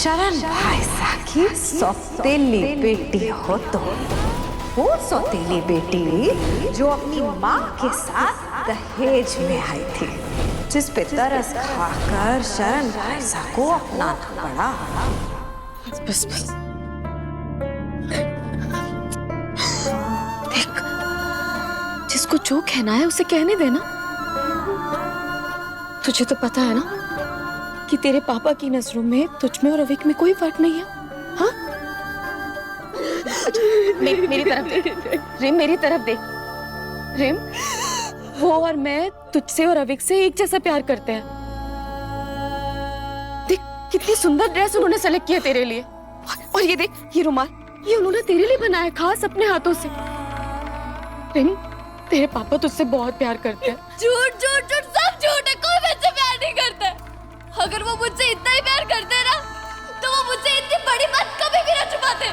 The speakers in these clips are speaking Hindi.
शरण भाईसा की सौतेली बेटी हो तो वो सौतेली बेटी जो अपनी माँ के साथ दहेज में आई थी, जिस पे तरस खाकर शरण भाईसा को अपनाना पड़ा। बस बस देख, जिसको जो कहना है उसे कहने देना। तुझे तो पता है ना कि तेरे पापा की नजरों में तुझ में और अविक में कोई फर्क नहीं है। हाँ, मेरी तरफ देख रिम, मेरी तरफ देख रिम। वो और मैं तुझसे और अविक से एक जैसा प्यार करते हैं। देख कितनी सुंदर ड्रेस उन्होंने सेलेक्ट किया तेरे लिए, और ये देख ये रुमाल, ये उन्होंने तेरे लिए बनाया खास अपने हाथों से। रिम, तेरे पापा तुझसे बहुत प्यार करते हैं। झूठ झूठ झूठ, सब झूठ है, कोई मुझसे प्यार नहीं करता। अगर वो मुझसे इतना ही प्यार करते ना तो वो मुझसे इतनी बड़ी बात कभी भी ना छुपाते।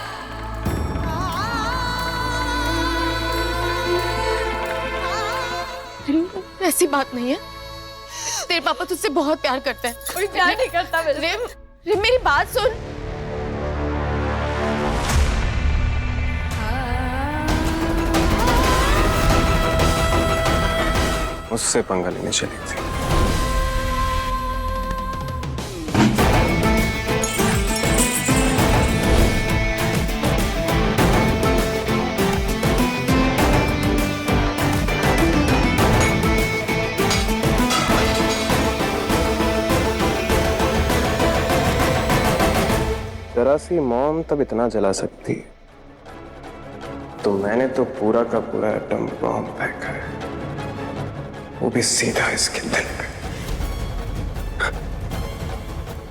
ऐसी बात नहीं है, तेरे पापा तुझसे बहुत प्यार करते हैं। कोई प्यार नहीं करता मेरे। रिम, रिम मेरी बात सुन। उससे पंगा लेने चली थी। जरा सी मॉम तब इतना जला सकती है, तो मैंने तो पूरा का पूरा एटम बॉम्ब फेंका है, वो भी सीधा इसके दिल पे,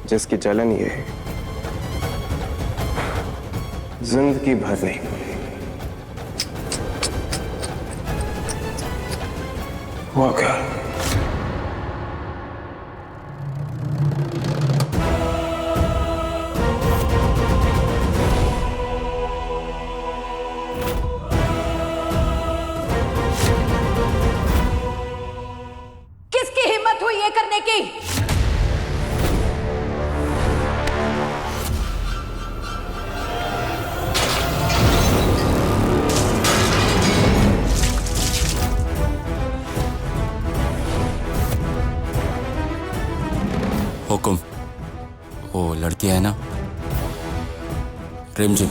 जिसकी जलन ये है जिंदगी भर नहीं भूली। वो क्या करने की? हुकुम, वो लड़की है ना रिमझिम,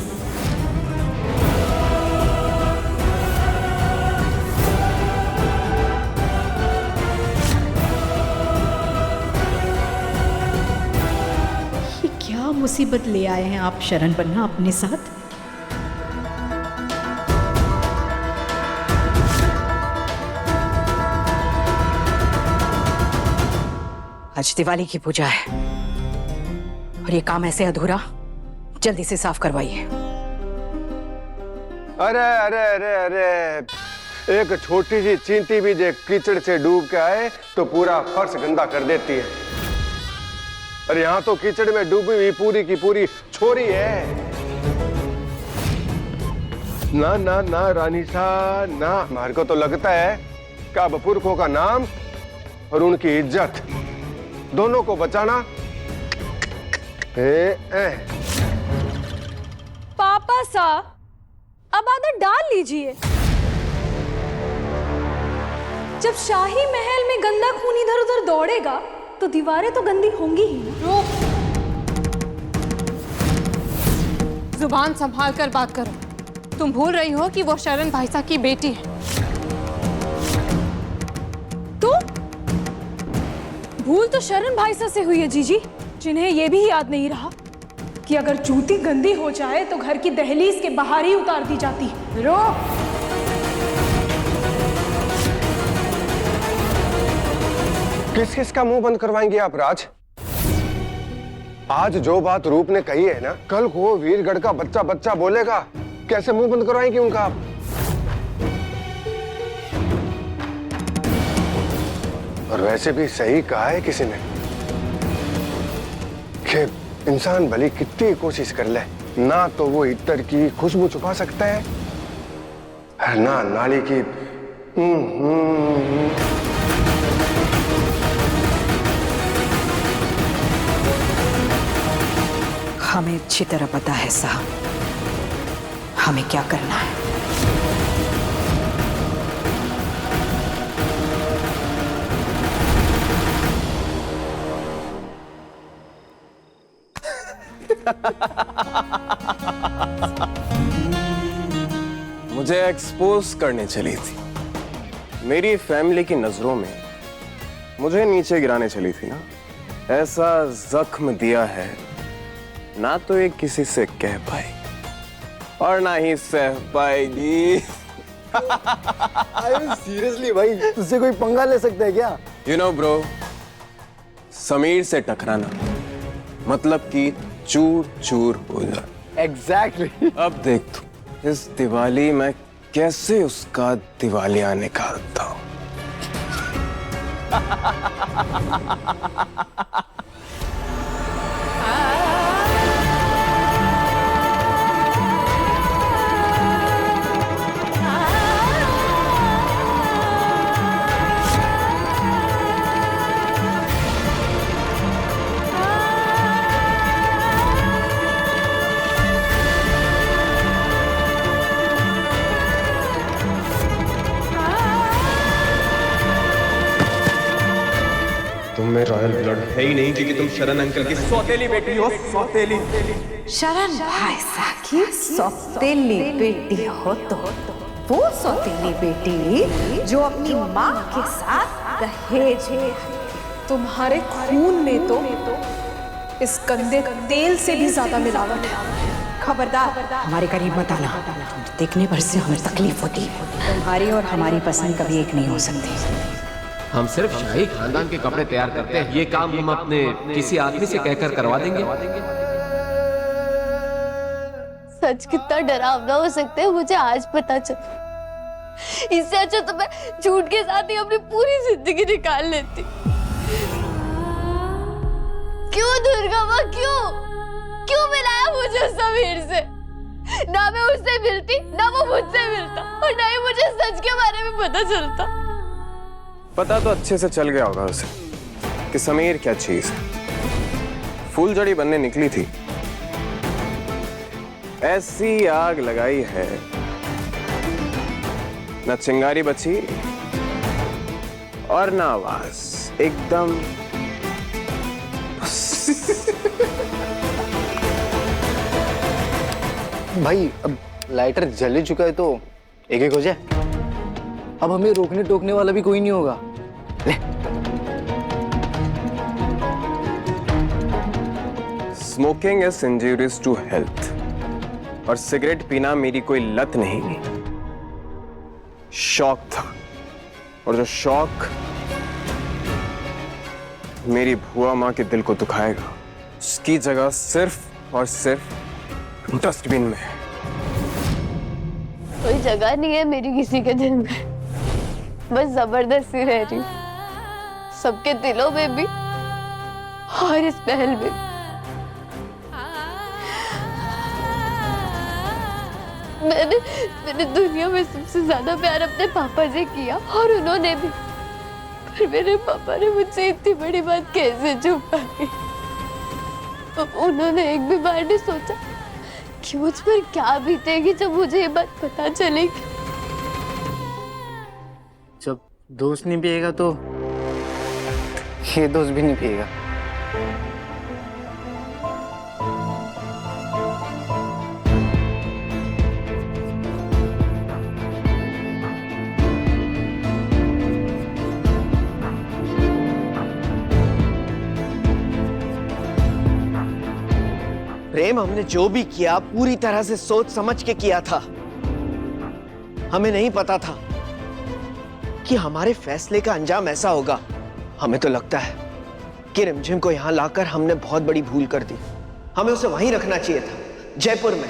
मुसीबत ले आए हैं आप शरण बन्ना अपने साथ। आज दिवाली की पूजा है और ये काम ऐसे अधूरा, जल्दी से साफ करवाइए। अरे अरे अरे अरे, एक छोटी सी चींटी भी जो कीचड़ से डूब के आए तो पूरा फर्श गंदा कर देती है। अरे यहाँ तो कीचड़ में डूबी हुई पूरी की पूरी छोरी है। ना ना ना रानी सा ना, हमारे को तो लगता है कि अब पुरखों का नाम और उनकी इज्जत दोनों को बचाना। पापा सा अब आदत डाल लीजिए। जब शाही महल में गंदा खून इधर उधर दौड़ेगा तो दीवारें तो गंदी होंगी ही ना। जुबान संभाल कर बात करो। तुम भूल रही हो कि वो शरण भाईसा की बेटी है। तो भूल तो शरण भाईसा से हुई है जीजी, जिन्हें यह भी याद नहीं रहा कि अगर जूती गंदी हो जाए तो घर की दहलीज के बाहर ही उतार दी जाती है। किस किस का मुंह बंद करवाएंगे आप राज? आज जो बात रूप ने कही है ना, कल को वीरगढ़ का बच्चा बच्चा बोलेगा, कैसे मुंह बंद करवाएंगे उनका आप? और वैसे भी सही कहा है किसी ने कि इंसान भली कितनी कोशिश कर ले, ना तो वो इत्र की खुशबू छुपा सकता है, ना नाली की हमें अच्छी तरह पता है साहब, हमें क्या करना है। मुझे एक्सपोज करने चली थी, मेरी फैमिली की नजरों में मुझे नीचे गिराने चली थी ना। ऐसा जख्म दिया है ना तो ये किसी से कह पाई और ना ही सह पाएगी। सीरियसली भाई, तुझसे कोई पंगा ले सकता है क्या? यू नो ब्रो, समीर से टकराना मतलब कि चूर चूर हो जा। एग्जैक्टली। अब देख तू, इस दिवाली मैं कैसे उसका दिवालिया निकालता हूं। तुम में रॉयल ब्लड है ही नहीं क्योंकि तुम शरण अंकल की सौतेली बेटी हो। सौतेली शरण भाई की सौतेली बेटी हो तो वो सौतेली बेटी जो अपनी माँ के साथ दहेज में। तुम्हारे खून में तो इस गंदे तेल से भी ज्यादा मिलावट है। खबरदार, हमारे करीब मत आना। देखने भर से हमें तकलीफ होती है। तुम्हारी और हमारी पसंद कभी एक नहीं हो सकती। हम सिर्फ शाही खानदान के कपड़े तैयार करते हैं, ये काम हम अपने किसी आदमी से कहकर करवा देंगे। सच कितना डरावना हो सकता है मुझे आज पता चला। इससे अच्छा तो मैं झूठ के साथ ही अपनी पूरी जिंदगी निकाल लेती। क्यों दुर्गा माँ, क्यों मिलाया मुझे समीर से? ना मैं उससे मिलती, ना वो मुझसे मिलता, और ना ही मुझे सच के बारे में पता चलता। पता तो अच्छे से चल गया होगा उसे कि समीर क्या चीज है। फूलझड़ी बनने निकली थी, ऐसी आग लगाई है न चिंगारी बची और ना आवाज, एकदम भाई अब लाइटर जल ही चुका है तो एक एक हो जाए। अब हमें रोकने टोकने वाला भी कोई नहीं होगा। ले। Smoking is injurious to health और सिगरेट पीना मेरी कोई लत नहीं, शौक था। और जो शौक मेरी भुआ मां के दिल को दुखाएगा, उसकी जगह सिर्फ और सिर्फ डस्टबिन में है। कोई जगह नहीं है मेरी किसी के दिल में, बस जबरदस्ती रह रही हूँ सबके दिलों में भी और इस महल में। मैंने दुनिया में सबसे ज्यादा प्यार अपने पापा से किया और उन्होंने भी, पर मेरे पापा ने मुझसे इतनी बड़ी बात कैसे छुपाई? उन्होंने एक भी बार नहीं सोचा कि मुझ पर क्या बीतेगी जब मुझे ये बात पता चलेगी। जब दोस्त नहीं पिएगा तो ये दोस्त भी नहीं पिएगा। प्रेम, हमने जो भी किया पूरी तरह से सोच समझ के किया था। हमें नहीं पता था कि हमारे फैसले का अंजाम ऐसा होगा। हमें तो लगता है कि रिमझिम को यहां लाकर हमने बहुत बड़ी भूल कर दी। हमें उसे वहीं रखना चाहिए था, जयपुर में।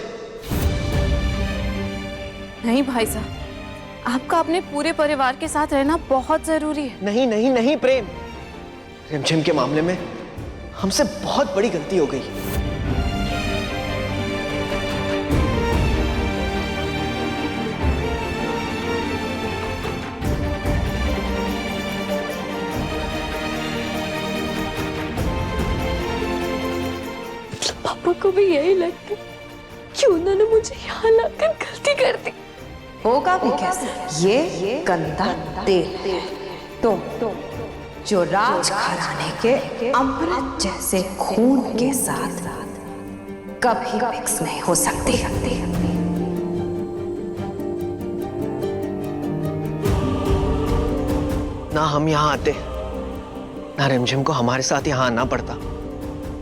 नहीं भाई साहब, आपका अपने पूरे परिवार के साथ रहना बहुत जरूरी है। नहीं नहीं नहीं प्रेम, रिमझिम के मामले में हमसे बहुत बड़ी गलती हो गई। पापा को भी यही लगता कि उन्होंने मुझे यहाँ लाकर गलती कर दी। होगा भी कैसे, ये गंदा तेल है। तुम जो राजघराने के अमृत जैसे खून के साथ कभी मिक्स नहीं हो सकती। ना हम यहाँ आते, ना रिमझिम को हमारे साथ यहाँ आना पड़ता।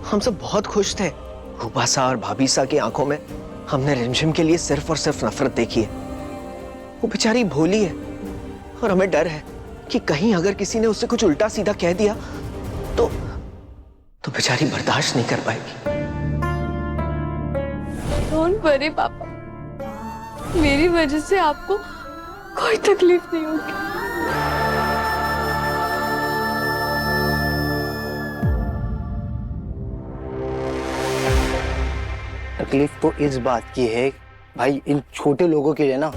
हम सब बहुत खुश थे। रूपासा और भाभीसा की आंखों में हमने रिमझिम के लिए सिर्फ और सिर्फ नफरत देखी है। वो बेचारी भोली है और हमें डर है कि कहीं अगर किसी ने उससे कुछ उल्टा सीधा कह दिया तो बेचारी बर्दाश्त नहीं कर पाएगी। डोंट वरी पापा, मेरी वजह से आपको कोई तकलीफ नहीं होगी। तकलीफ तो इस बात की है भाई, इन छोटे लोगों के लिए ना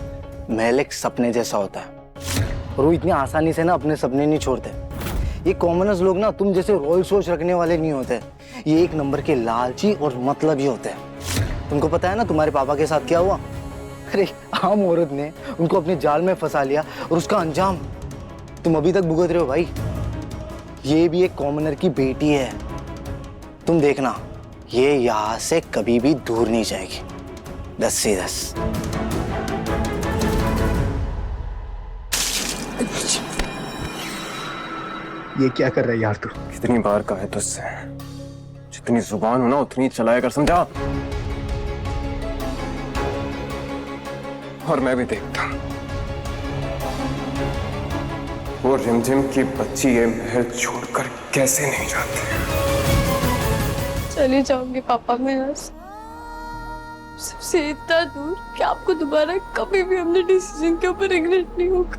महल एक सपने जैसा होता है और वो इतनी आसानी से ना अपने सपने नहीं छोड़ते। ये कॉमनर्स लोग ना तुम जैसे रॉयल सोच रखने वाले नहीं होते, ये एक नंबर के लालची और मतलबी होते हैं। तुमको पता है ना तुम्हारे पापा के साथ क्या हुआ? अरे आम औरत ने उनको अपने जाल में फंसा लिया और उसका अंजाम तुम अभी तक भुगत रहे हो भाई। ये भी एक कॉमनर की बेटी है, तुम देखना ये यहाँ से कभी भी दूर नहीं जाएगी। 10 से 10। ये क्या कर रहा है यार तू? कितनी बार कहा है तुझसे, जितनी जुबान हो ना उतनी चलाया कर, समझा? और मैं भी देखता हूं वो रिमझिम की बच्ची ये महल छोड़कर कैसे नहीं जाती। चली जाऊंगी पापा मैं यहाँ से, सबसे इतना दूर कि आपको दोबारा कभी भी अपने डिसीजन के ऊपर रिग्रेट नहीं होगा।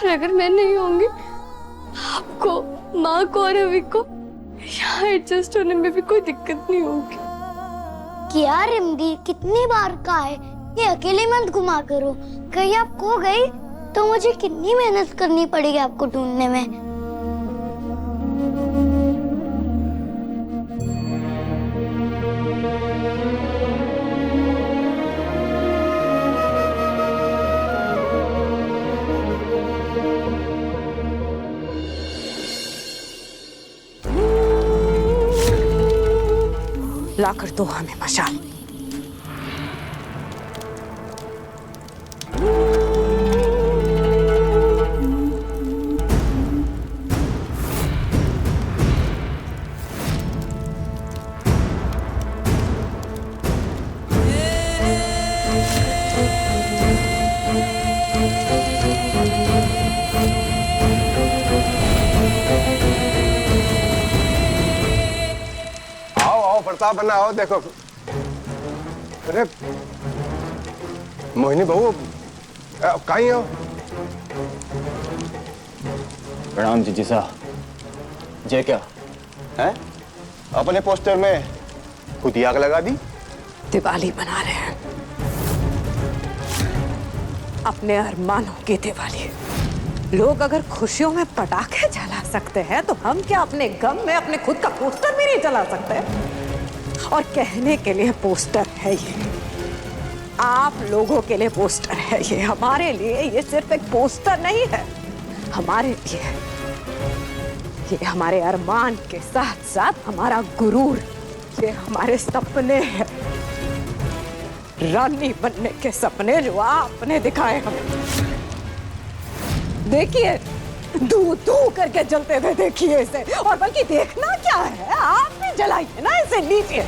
और अगर मैं नहीं होंगी, आपको, माँ को और अभी को यहाँ एडजस्ट होने में भी कोई दिक्कत नहीं होगी। क्या रिमदी कितनी बार कहा है ये अकेले मत घुमा करो, कहीं आप खो गई तो मुझे कितनी मेहनत करनी पड़ेगी आपको ढूंढने में। लाकर दो हमें मशाल। प्रताप बना हो, देखो। अरे मोहिनी बहू कहीं हो? प्रणाम जीजी साहब। जे क्या है? अपने पोस्टर में खुद ही आग लगा दी। दिवाली बना रहे हैं, अपने अरमानों की दिवाली। लोग अगर खुशियों में पटाखे जला सकते हैं तो हम क्या अपने गम में अपने खुद का पोस्टर भी नहीं जला सकते? और कहने के लिए पोस्टर है ये, आप लोगों के लिए पोस्टर है ये, हमारे लिए ये सिर्फ एक पोस्टर नहीं है। हमारे लिए ये हमारे अरमान के साथ साथ हमारा गुरूर, ये हमारे सपने हैं, रानी बनने के सपने जो आपने दिखाए हमें। देखिए, धू धू करके जलते हुए देखिए इसे, और बल्कि देखना क्या है, आप भी जलाइए ना इसे, लीजिए।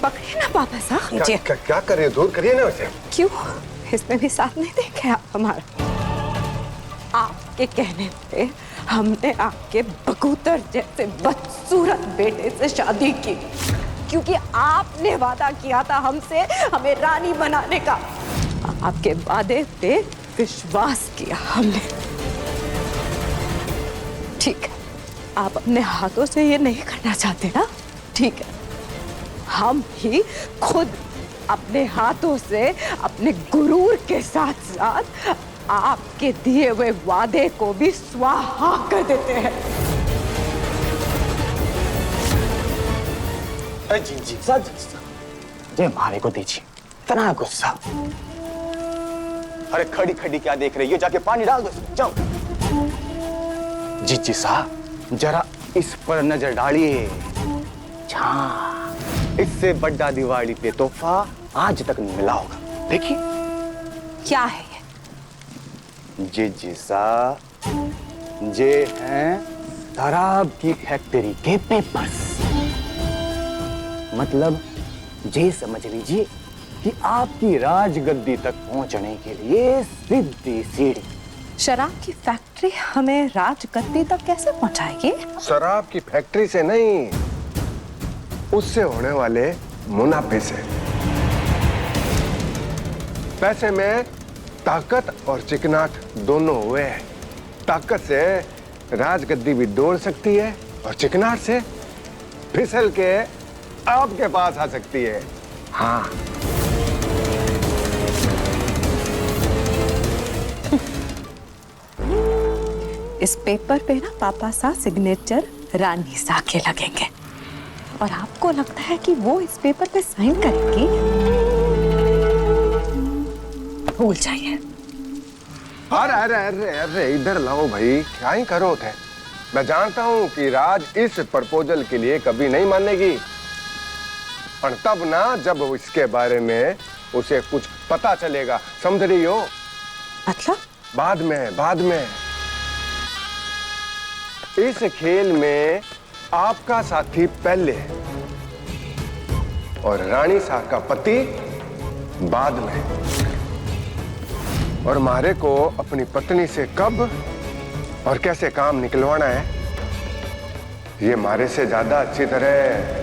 पकड़िए ना पापा साहब, लीजिए। क्या कर रही हो? दूर करिए ना उसे। क्यों? इसमें भी साथ नहीं देखे आप हमारा? आपके कहने पे हमने आपके बकूतर जैसे बदसूरत बेटे से शादी की, क्योंकि आपने वादा किया था हमसे, हमें रानी बनाने का। आपके वादे पे विश्वास किया हमने। ठीक है, आप अपने हाथों से ये नहीं करना चाहते ना? ठीक है, हम ही खुद अपने हाथों से अपने गुरूर के साथ साथ आपके दिए हुए वादे को भी स्वाहा कर देते हैं। जी सर जे मारे को दीजिए, इतना गुस्सा। अरे खड़ी खड़ी क्या देख रही है, जाके पानी डाल दो इसमें, जाओ। जी साहब जरा इस पर नजर डालिए। हाँ, इससे बड़ा दिवाली पे तोहफा आज तक नहीं मिला होगा। देखिए क्या है ये? जी साहब ये हैं शराब की फैक्ट्री के पेपर्स। मतलब ये समझ लीजिए कि आपकी राजगद्दी तक पहुंचने के लिए सीधी सीढ़ी। शराब की फैक्ट्री हमें राजगद्दी तक कैसे पहुंचाएगी? शराब की फैक्ट्री से नहीं, उससे होने वाले मुनाफे से। पैसे में ताकत और चिकनाट दोनों हुए हैं। ताकत से राजगद्दी भी दौड़ सकती है और चिकनाट से फिसल के आपके पास आ सकती है। हाँ, इस पेपर पे ना पापा सा सिग्नेचर रानी सा के लगेंगे और आपको लगता है कि वो इस पेपर पे साइन करेंगी? भूल जाइए। अरे अरे अरे अरे इधर लाओ भाई, क्या ही करो थे। मैं जानता हूँ कि राज इस प्रपोजल के लिए कभी नहीं मानेगी, पर तब ना जब इसके बारे में उसे कुछ पता चलेगा, समझ रही हो? मतलब? बाद में इस खेल में आपका साथी पहले और रानी सा का पति बाद में, और मारे को अपनी पत्नी से कब और कैसे काम निकलवाना है ये मारे से ज्यादा अच्छी तरह।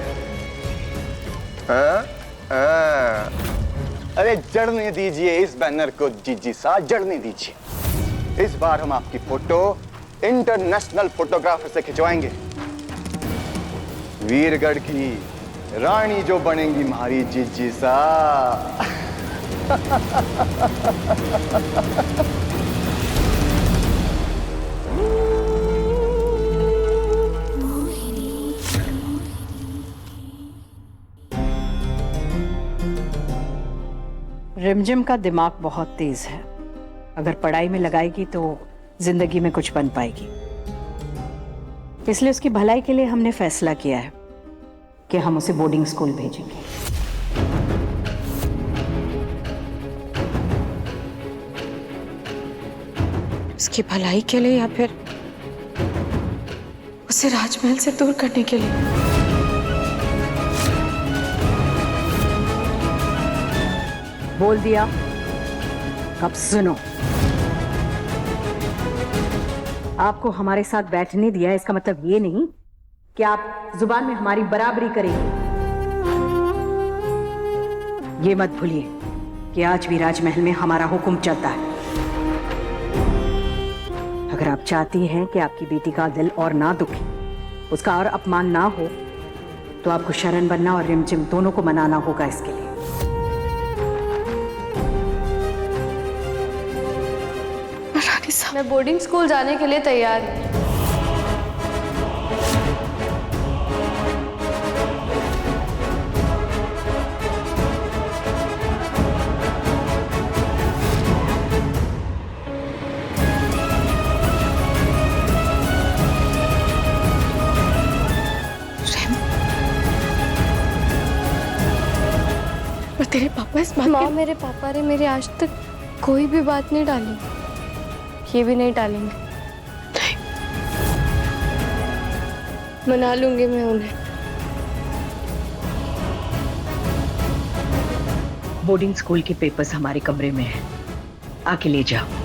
अरे जड़ने दीजिए इस बैनर को जी साहब, जड़ने दीजिए। इस बार हम आपकी फोटो इंटरनेशनल फोटोग्राफर से खिंचवाएंगे। वीरगढ़ की रानी जो बनेंगी हमारी जी साहब। रिमझिम का दिमाग बहुत तेज है। अगर पढ़ाई में लगाएगी तो जिंदगी में कुछ बन पाएगी। इसलिए उसकी भलाई के लिए हमने फैसला किया है कि हम उसे बोर्डिंग स्कूल भेजेंगे। उसकी भलाई के लिए या फिर उसे राजमहल से दूर करने के लिए? बोल दिया। अब सुनो, आपको हमारे साथ बैठने दिया, इसका मतलब ये नहीं कि आप जुबान में हमारी बराबरी करेंगे। ये मत भूलिए कि आज भी राजमहल में हमारा हुक्म चलता है। अगर आप चाहती हैं कि आपकी बेटी का दिल और ना दुखे, उसका और अपमान ना हो, तो आपको शरण बनना और रिमझिम दोनों को मनाना होगा। इसके लिए मैं बोर्डिंग स्कूल जाने के लिए तैयार हूँ। और तेरे पापा इस बात माँ, मेरे पापा ने मेरी आज तक कोई भी बात नहीं डाली, ये भी नहीं डालेंगे। नहीं। मना लूंगी मैं उन्हें। बोर्डिंग स्कूल के पेपर्स हमारे कमरे में हैं, आके ले जाओ।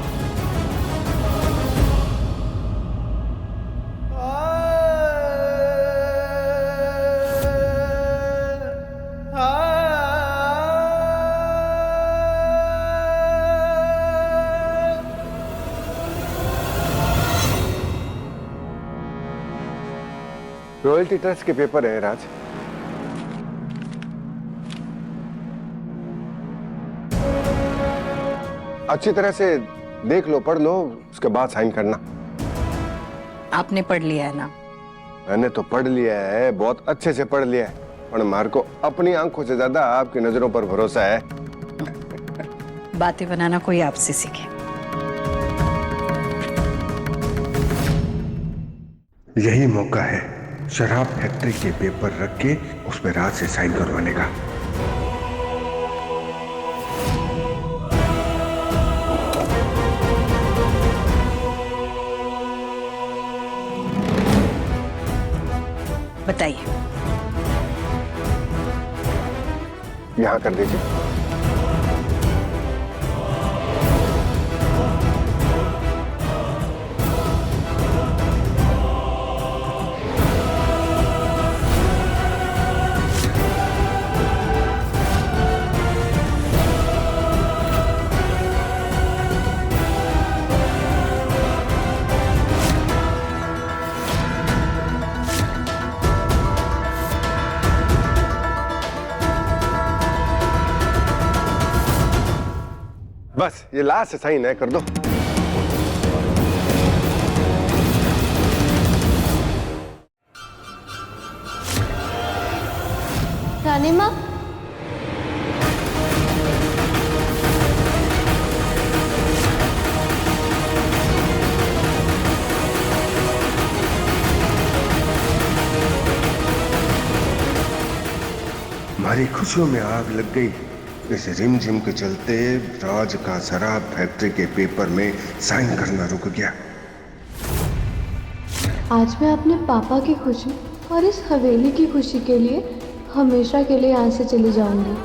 रॉयल्टी ट्रस्ट के पेपर है राज। अच्छी तरह से देख लो, पढ़ लो, उसके बाद साइन करना। आपने पढ़ लिया है ना? मैंने तो पढ़ लिया है, बहुत अच्छे से पढ़ लिया है, पर मार को अपनी आंखों से ज्यादा आपकी नजरों पर भरोसा है। बातें बनाना कोई आपसे सीखे। यही मौका है शराब फैक्ट्री के पेपर रख के उस पर रात से साइन करवाने का। बताइए। यहां कर दीजिए। बस ये लास्ट साइन है, कर दो। रानी माँ, हमारी खुशियों में आग लग गई। इस रिमझिम के चलते राज का शराब फैक्ट्री के पेपर में साइन करना रुक गया। आज मैं अपने पापा की खुशी और इस हवेली की खुशी के लिए हमेशा के लिए यहाँ से चली जाऊंगी।